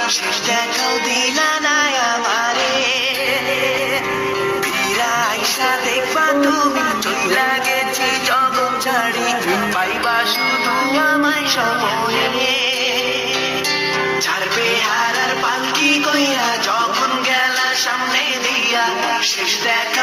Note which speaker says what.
Speaker 1: শেষ দেখাও দিলা না আমারে, ফিরা আইসা দেখবা তুমি চইলা গেছি জগৎ ছাড়ি, পাইবা শুধু আমায় সময়ে। ছাড়বে হারার পালকি কইরা যখন গেলা সামনে দিয়া, শেষ দেখা